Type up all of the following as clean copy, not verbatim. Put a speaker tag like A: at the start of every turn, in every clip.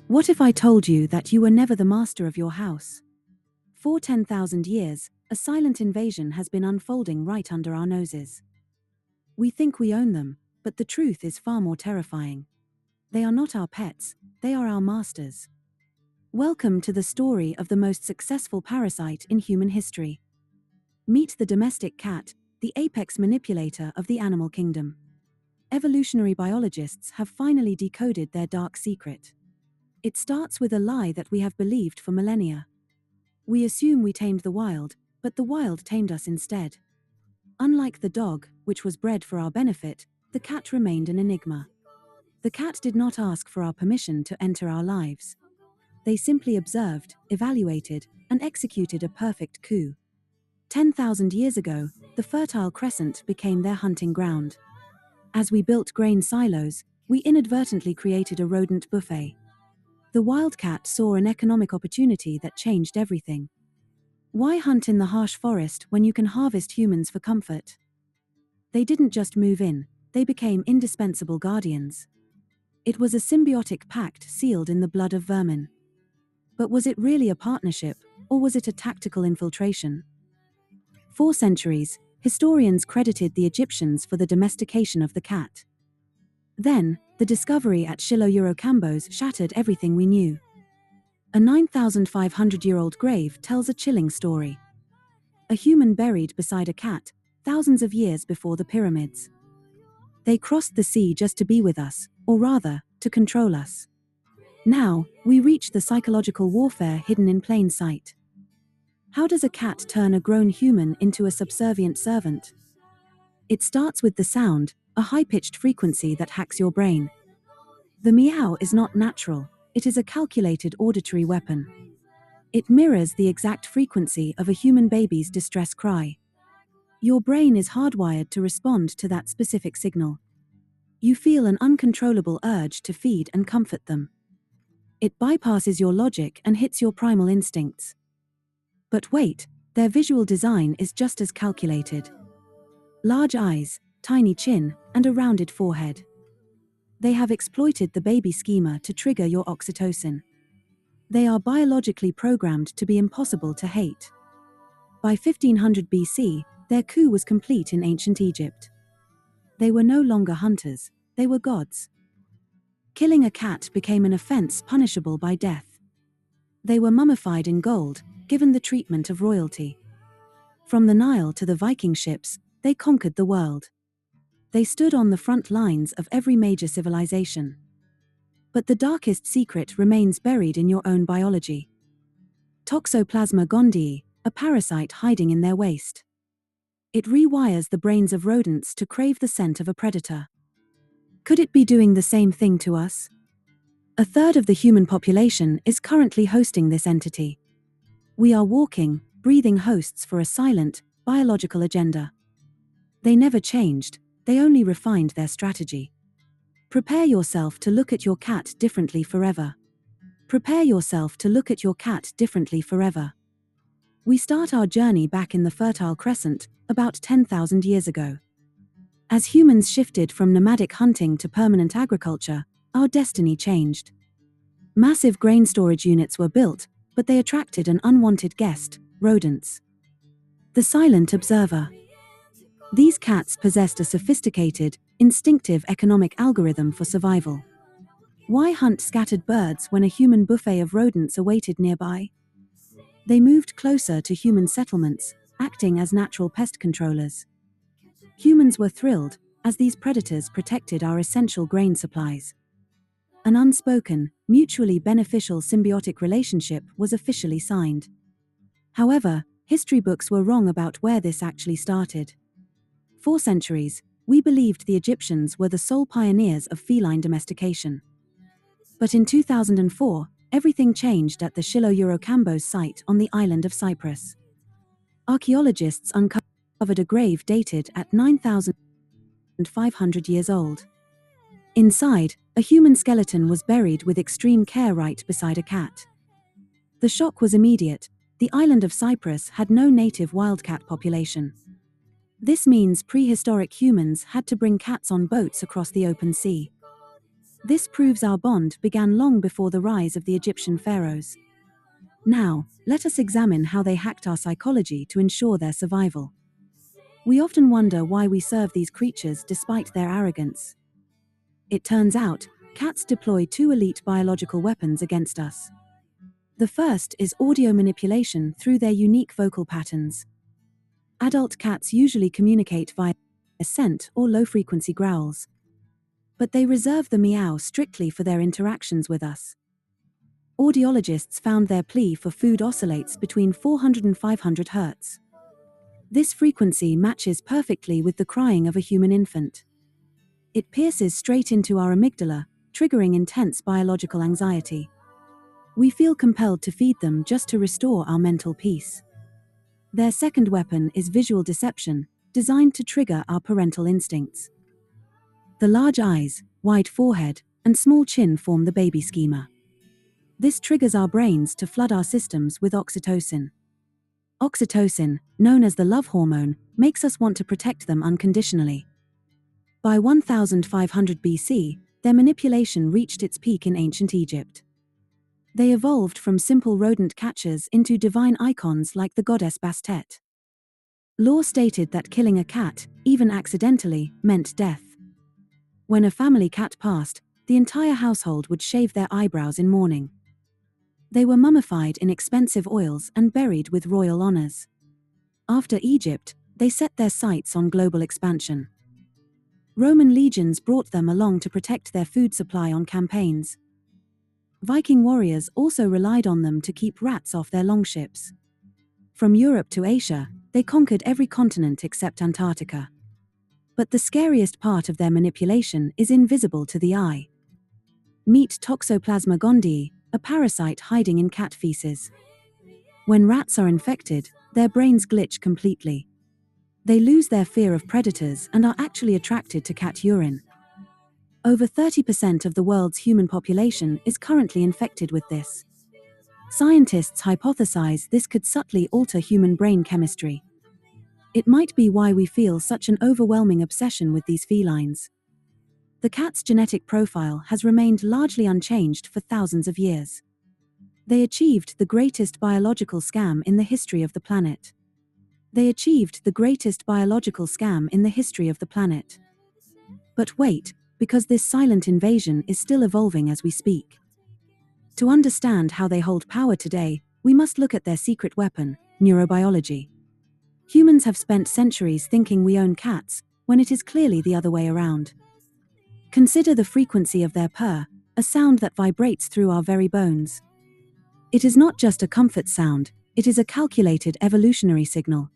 A: What if I told you that you were never the master of your house? For 10,000 years, a silent invasion has been unfolding right under our noses. We think we own them, but the truth is far more terrifying. They are not our pets, they are our masters. Welcome to the story of the most successful parasite in human history. Meet the domestic cat, the apex manipulator of the animal kingdom. Evolutionary biologists have finally decoded their dark secret. It starts with a lie that we have believed for millennia. We assume we tamed the wild, but the wild tamed us instead. Unlike the dog, which was bred for our benefit, the cat remained an enigma. The cat did not ask for our permission to enter our lives. They simply observed, evaluated, and executed a perfect coup. 10,000 years ago, the Fertile Crescent became their hunting ground. As we built grain silos, we inadvertently created a rodent buffet. The wildcat saw an economic opportunity that changed everything. Why hunt in the harsh forest when you can harvest humans for comfort? They didn't just move in, they became indispensable guardians. It was a symbiotic pact sealed in the blood of vermin. But was it really a partnership, or was it a tactical infiltration? For centuries, historians credited the Egyptians for the domestication of the cat. Then, the discovery at Shiloh-Eurocambos shattered everything we knew. A 9,500-year-old grave tells a chilling story. A human buried beside a cat, thousands of years before the pyramids. They crossed the sea just to be with us, or rather, to control us. Now, we reach the psychological warfare hidden in plain sight. How does a cat turn a grown human into a subservient servant? It starts with the sound, a high-pitched frequency that hacks your brain. The meow is not natural, it is a calculated auditory weapon. It mirrors the exact frequency of a human baby's distress cry. Your brain is hardwired to respond to that specific signal. You feel an uncontrollable urge to feed and comfort them. It bypasses your logic and hits your primal instincts. But wait, their visual design is just as calculated. Large eyes, tiny chin, and a rounded forehead. They have exploited the baby schema to trigger your oxytocin. They are biologically programmed to be impossible to hate. By 1500 BC, their coup was complete in ancient Egypt. They were no longer hunters, they were gods. Killing a cat became an offense punishable by death. They were mummified in gold, given the treatment of royalty. From the Nile to the Viking ships, they conquered the world. They stood on the front lines of every major civilization. But the darkest secret remains buried in your own biology. Toxoplasma gondii, a parasite hiding in their waste. It rewires the brains of rodents to crave the scent of a predator. Could it be doing the same thing to us? A third of the human population is currently hosting this entity. We are walking, breathing hosts for a silent, biological agenda. They never changed, they only refined their strategy. Prepare yourself to look at your cat differently forever. Prepare yourself to look at your cat differently forever. We start our journey back in the Fertile Crescent, about 10,000 years ago. As humans shifted from nomadic hunting to permanent agriculture, our destiny changed. Massive grain storage units were built, but they attracted an unwanted guest, rodents. The silent observer. These cats possessed a sophisticated, instinctive economic algorithm for survival. Why hunt scattered birds when a human buffet of rodents awaited nearby? They moved closer to human settlements, acting as natural pest controllers. Humans were thrilled, as these predators protected our essential grain supplies. An unspoken, mutually beneficial symbiotic relationship was officially signed. However, history books were wrong about where this actually started. For centuries, we believed the Egyptians were the sole pioneers of feline domestication. But in 2004, everything changed at the Shiloh-Eurocambos site on the island of Cyprus. Archaeologists uncovered a grave dated at 9,500 years old. Inside, a human skeleton was buried with extreme care right beside a cat. The shock was immediate. The island of Cyprus had no native wildcat population. This means prehistoric humans had to bring cats on boats across the open sea. This proves our bond began long before the rise of the Egyptian pharaohs. Now, let us examine how they hacked our psychology to ensure their survival. We often wonder why we serve these creatures despite their arrogance. It turns out, cats deploy two elite biological weapons against us. The first is audio manipulation through their unique vocal patterns. Adult cats usually communicate via scent or low-frequency growls. But they reserve the meow strictly for their interactions with us. Audiologists found their plea for food oscillates between 400 and 500 Hz. This frequency matches perfectly with the crying of a human infant. It pierces straight into our amygdala, triggering intense biological anxiety. We feel compelled to feed them just to restore our mental peace. Their second weapon is visual deception, designed to trigger our parental instincts. The large eyes, wide forehead, and small chin form the baby schema. This triggers our brains to flood our systems with oxytocin. Oxytocin, known as the love hormone, makes us want to protect them unconditionally. By 1500 BC, their manipulation reached its peak in ancient Egypt. They evolved from simple rodent catchers into divine icons like the goddess Bastet. Law stated that killing a cat, even accidentally, meant death. When a family cat passed, the entire household would shave their eyebrows in mourning. They were mummified in expensive oils and buried with royal honors. After Egypt, they set their sights on global expansion. Roman legions brought them along to protect their food supply on campaigns. Viking warriors also relied on them to keep rats off their longships. From Europe to Asia, they conquered every continent except Antarctica. But the scariest part of their manipulation is invisible to the eye. Meet Toxoplasma gondii, a parasite hiding in cat feces. When rats are infected, their brains glitch completely. They lose their fear of predators and are actually attracted to cat urine. Over 30% of the world's human population is currently infected with this. Scientists hypothesize this could subtly alter human brain chemistry. It might be why we feel such an overwhelming obsession with these felines. The cat's genetic profile has remained largely unchanged for thousands of years. They achieved the greatest biological scam in the history of the planet. They achieved the greatest biological scam in the history of the planet. But wait, because this silent invasion is still evolving as we speak. To understand how they hold power today, we must look at their secret weapon, neurobiology. Humans have spent centuries thinking we own cats, when it is clearly the other way around. Consider the frequency of their purr, a sound that vibrates through our very bones. It is not just a comfort sound, it is a calculated evolutionary signal.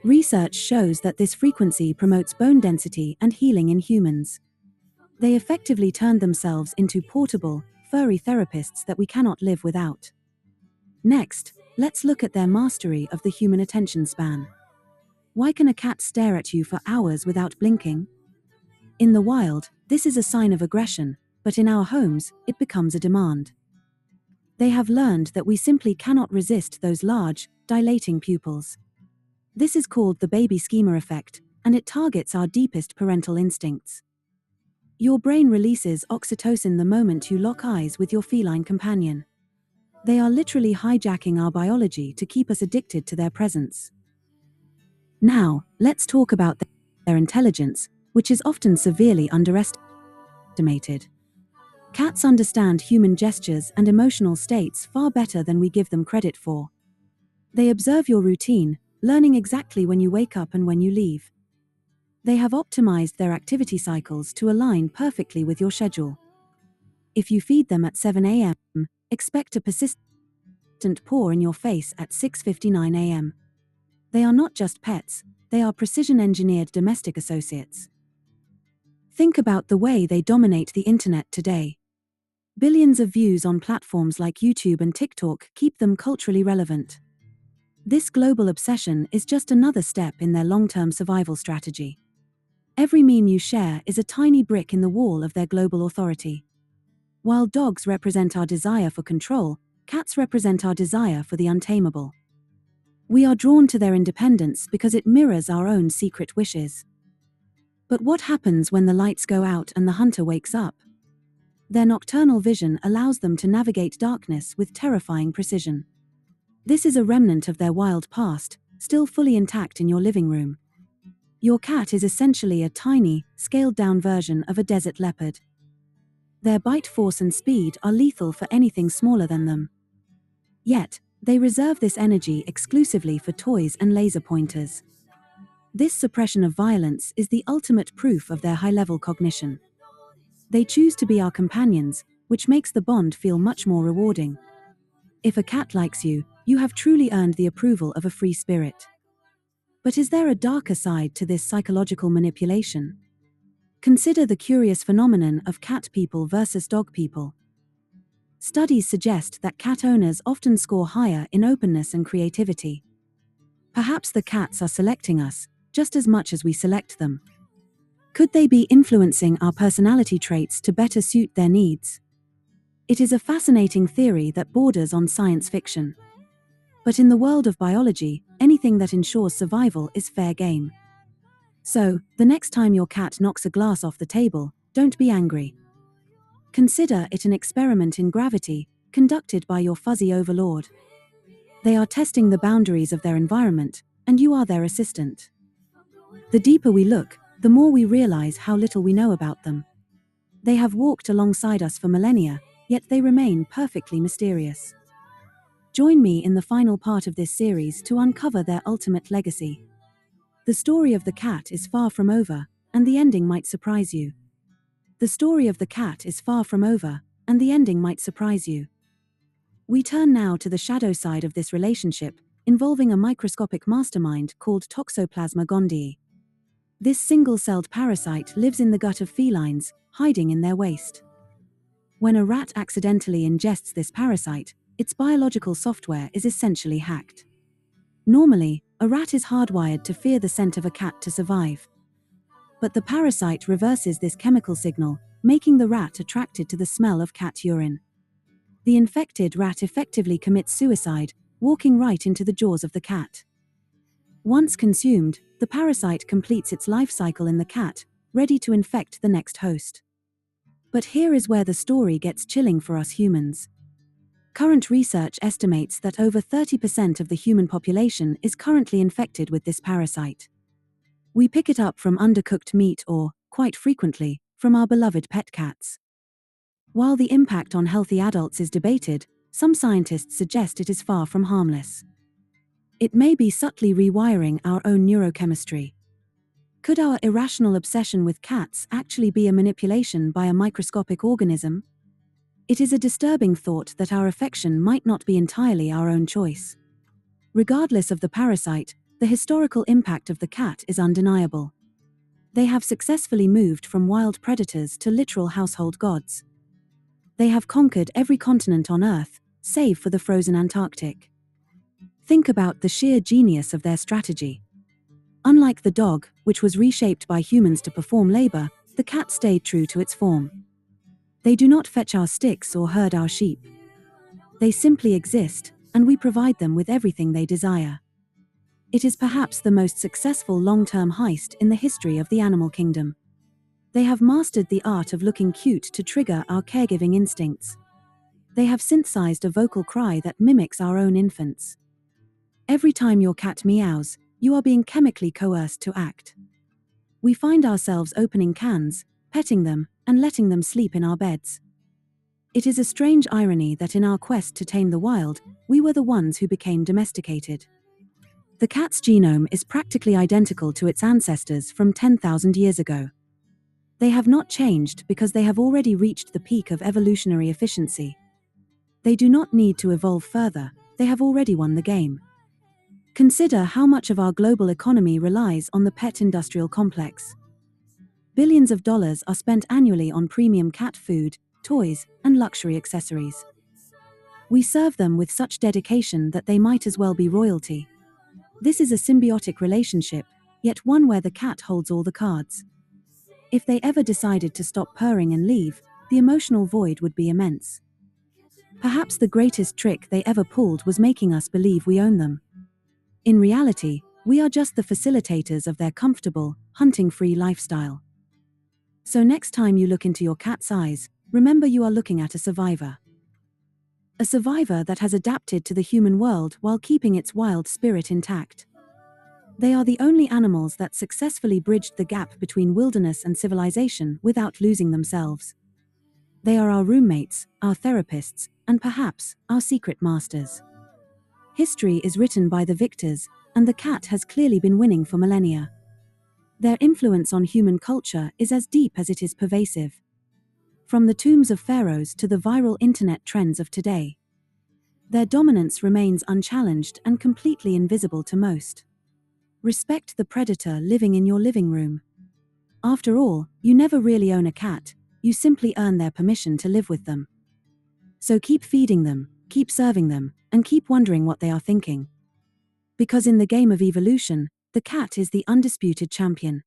A: Research shows that this frequency promotes bone density and healing in humans. They effectively turned themselves into portable, furry therapists that we cannot live without. Next, let's look at their mastery of the human attention span. Why can a cat stare at you for hours without blinking? In the wild, this is a sign of aggression, but in our homes, it becomes a demand. They have learned that we simply cannot resist those large, dilating pupils. This is called the baby schema effect, and it targets our deepest parental instincts. Your brain releases oxytocin the moment you lock eyes with your feline companion. They are literally hijacking our biology to keep us addicted to their presence. Now, let's talk about their intelligence, which is often severely underestimated. Cats understand human gestures and emotional states far better than we give them credit for. They observe your routine, learning exactly when you wake up and when you leave. They have optimized their activity cycles to align perfectly with your schedule. If you feed them at 7 a.m., expect a persistent paw in your face at 6:59 a.m. They are not just pets, they are precision-engineered domestic associates. Think about the way they dominate the internet today. Billions of views on platforms like YouTube and TikTok keep them culturally relevant. This global obsession is just another step in their long-term survival strategy. Every meme you share is a tiny brick in the wall of their global authority. While dogs represent our desire for control, cats represent our desire for the untamable. We are drawn to their independence because it mirrors our own secret wishes. But what happens when the lights go out and the hunter wakes up? Their nocturnal vision allows them to navigate darkness with terrifying precision. This is a remnant of their wild past, still fully intact in your living room. Your cat is essentially a tiny, scaled-down version of a desert leopard. Their bite force and speed are lethal for anything smaller than them. Yet, they reserve this energy exclusively for toys and laser pointers. This suppression of violence is the ultimate proof of their high-level cognition. They choose to be our companions, which makes the bond feel much more rewarding. If a cat likes you, you have truly earned the approval of a free spirit. But is there a darker side to this psychological manipulation? Consider the curious phenomenon of cat people versus dog people. Studies suggest that cat owners often score higher in openness and creativity. Perhaps the cats are selecting us, just as much as we select them. Could they be influencing our personality traits to better suit their needs? It is a fascinating theory that borders on science fiction. But in the world of biology, anything that ensures survival is fair game. So, the next time your cat knocks a glass off the table, don't be angry. Consider it an experiment in gravity, conducted by your fuzzy overlord. They are testing the boundaries of their environment, and you are their assistant. The deeper we look, the more we realize how little we know about them. They have walked alongside us for millennia, yet they remain perfectly mysterious. Join me in the final part of this series to uncover their ultimate legacy. The story of the cat is far from over, and the ending might surprise you. The story of the cat is far from over, and the ending might surprise you. We turn now to the shadow side of this relationship, involving a microscopic mastermind called Toxoplasma gondii. This single-celled parasite lives in the gut of felines, hiding in their waste. When a rat accidentally ingests this parasite, its biological software is essentially hacked. Normally, a rat is hardwired to fear the scent of a cat to survive. But the parasite reverses this chemical signal, making the rat attracted to the smell of cat urine. The infected rat effectively commits suicide, walking right into the jaws of the cat. Once consumed, the parasite completes its life cycle in the cat, ready to infect the next host. But here is where the story gets chilling for us humans. Current research estimates that over 30% of the human population is currently infected with this parasite. We pick it up from undercooked meat or, quite frequently, from our beloved pet cats. While the impact on healthy adults is debated, some scientists suggest it is far from harmless. It may be subtly rewiring our own neurochemistry. Could our irrational obsession with cats actually be a manipulation by a microscopic organism? It is a disturbing thought that our affection might not be entirely our own choice. Regardless of the parasite, the historical impact of the cat is undeniable. They have successfully moved from wild predators to literal household gods. They have conquered every continent on Earth, save for the frozen Antarctic. Think about the sheer genius of their strategy. Unlike the dog, which was reshaped by humans to perform labor, the cat stayed true to its form. They do not fetch our sticks or herd our sheep. They simply exist, and we provide them with everything they desire. It is perhaps the most successful long-term heist in the history of the animal kingdom. They have mastered the art of looking cute to trigger our caregiving instincts. They have synthesized a vocal cry that mimics our own infants. Every time your cat meows, you are being chemically coerced to act. We find ourselves opening cans, petting them, and letting them sleep in our beds. It is a strange irony that in our quest to tame the wild, we were the ones who became domesticated. The cat's genome is practically identical to its ancestors from 10,000 years ago. They have not changed because they have already reached the peak of evolutionary efficiency. They do not need to evolve further, they have already won the game. Consider how much of our global economy relies on the pet industrial complex. Billions of dollars are spent annually on premium cat food, toys, and luxury accessories. We serve them with such dedication that they might as well be royalty. This is a symbiotic relationship, yet one where the cat holds all the cards. If they ever decided to stop purring and leave, the emotional void would be immense. Perhaps the greatest trick they ever pulled was making us believe we own them. In reality, we are just the facilitators of their comfortable, hunting-free lifestyle. So next time you look into your cat's eyes, remember you are looking at a survivor. A survivor that has adapted to the human world while keeping its wild spirit intact. They are the only animals that successfully bridged the gap between wilderness and civilization without losing themselves. They are our roommates, our therapists, and perhaps, our secret masters. History is written by the victors, and the cat has clearly been winning for millennia. Their influence on human culture is as deep as it is pervasive. From the tombs of pharaohs to the viral internet trends of today, their dominance remains unchallenged and completely invisible to most. Respect the predator living in your living room. After all, you never really own a cat, you simply earn their permission to live with them. So keep feeding them, keep serving them, and keep wondering what they are thinking. Because in the game of evolution, the cat is the undisputed champion.